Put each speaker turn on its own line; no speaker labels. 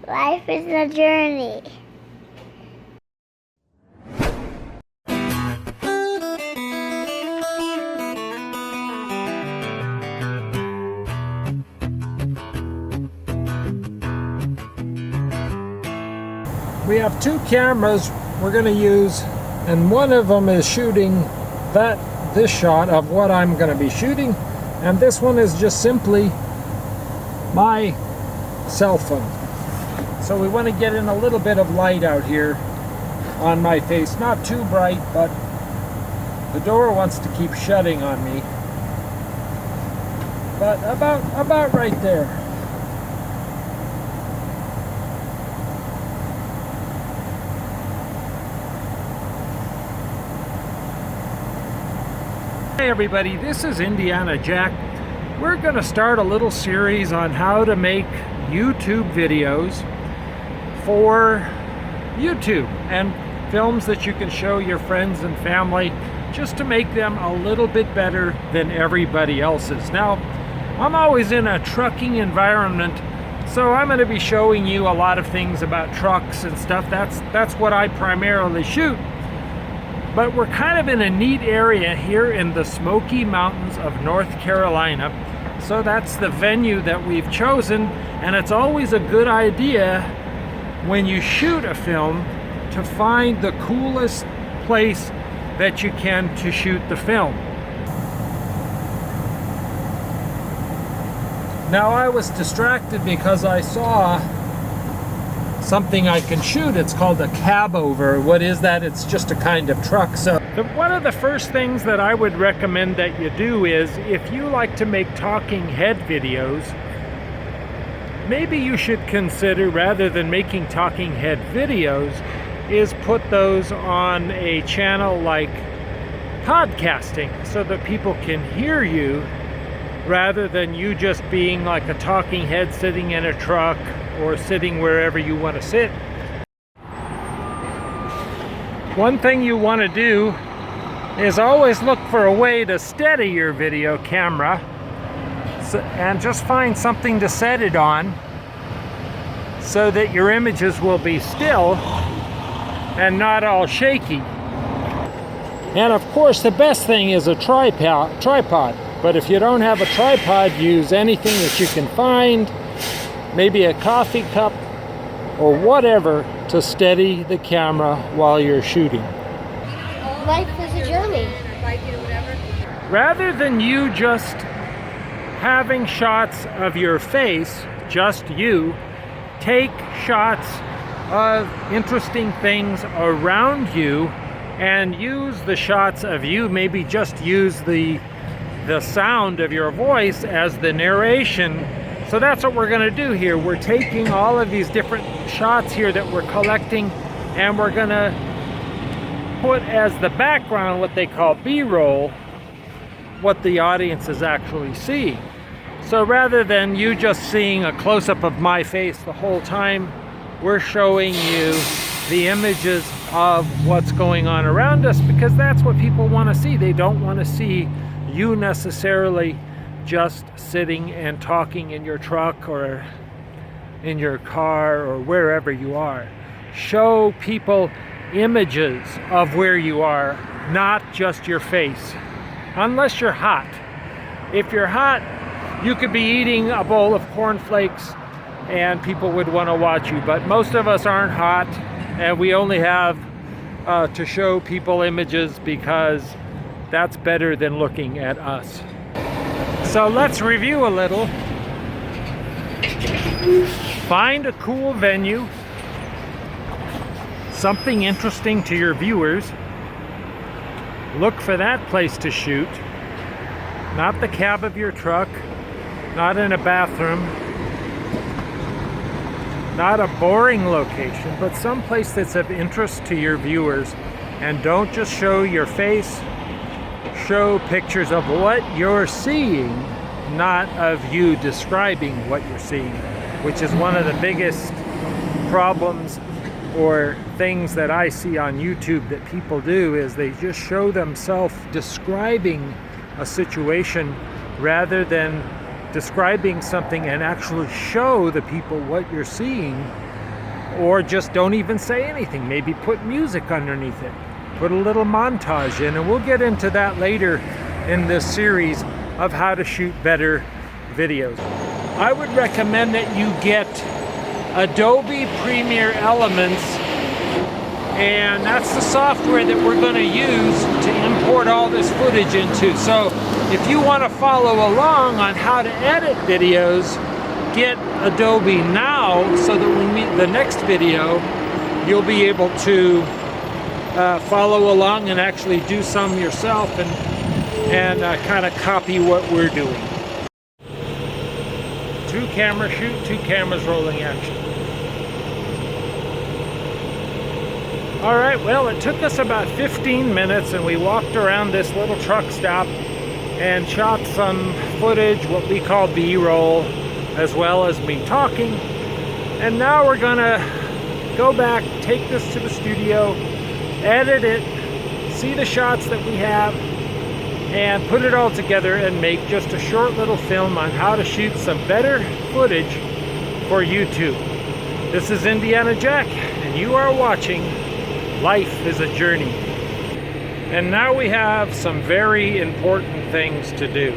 Life is a journey.
We have two cameras we're going to use, and one of them is shooting this shot of what I'm going to be shooting, and this one is just simply my cell phone. So we want to get in a little bit of light out here on my face, not too bright, but the door wants to keep shutting on me, but about right there. Hey everybody, this is Indiana Jack. We're going to start a little series on how to make YouTube videos for YouTube and films that you can show your friends and family just to make them a little bit better than everybody else's. Now, I'm always in a trucking environment, so I'm going to be showing you a lot of things about trucks and stuff. That's what I primarily shoot. But we're kind of in a neat area here in the Smoky Mountains of North Carolina. So that's the venue that we've chosen, and it's always a good idea when you shoot a film to find the coolest place that you can to shoot the film. Now I was distracted because I saw something I can shoot. It's called a cab over. What is that? It's just a kind of truck. So one of the first things that I would recommend that you do is, if you like to make talking head videos, maybe you should consider, rather than making talking head videos, is put those on a channel like podcasting so that people can hear you rather than you just being like a talking head sitting in a truck or sitting wherever you want to sit. One thing you want to do is always look for a way to steady your video camera, and just find something to set it on so that your images will be still and not all shaky. And of course the best thing is a tripod. But if you don't have a tripod, use anything that you can find, maybe a coffee cup or whatever, to steady the camera while you're shooting.
Life is a journey.
Rather than you just having shots of your face, just you, take shots of interesting things around you and use the shots of you. Maybe just use the sound of your voice as the narration. So that's what we're going to do here. We're taking all of these different shots here that we're collecting, and we're going to put as the background what they call B-roll, what the audience is actually seeing. So rather than you just seeing a close-up of my face the whole time, we're showing you the images of what's going on around us, because that's what people want to see. They don't want to see you necessarily just sitting and talking in your truck or in your car or wherever you are. Show people images of where you are, not just your face. Unless you're hot. If you're hot, you could be eating a bowl of cornflakes and people would want to watch you. But most of us aren't hot, and we only have to show people images because that's better than looking at us. So let's review a little. Find a cool venue, something interesting to your viewers. Look for that place to shoot. Not the cab of your truck, not in a bathroom, not a boring location, but some place that's of interest to your viewers. And don't just show your face. Show pictures of what you're seeing, not of you describing what you're seeing, which is one of the biggest problems or things that I see on YouTube that people do, is they just show themselves describing a situation rather than describing something and actually show the people what you're seeing or just don't even say anything. Maybe put music underneath it. Put a little montage in, and we'll get into that later in this series of how to shoot better videos. I would recommend that you get Adobe Premiere Elements, and that's the software that we're going to use to import all this footage into. So if you want to follow along on how to edit videos, get Adobe now, so that when we meet the next video, you'll be able to follow along and actually do some yourself and kind of copy what we're doing. 2-camera shoot, 2 cameras rolling action. All right, well, it took us about 15 minutes, and we walked around this little truck stop and shot some footage, what we call B-roll, as well as me talking. And now we're gonna go back, take this to the studio, edit it, see the shots that we have, and put it all together and make just a short little film on how to shoot some better footage for YouTube. This is Indiana Jack, and you are watching Life is a Journey. And now we have some very important things to do.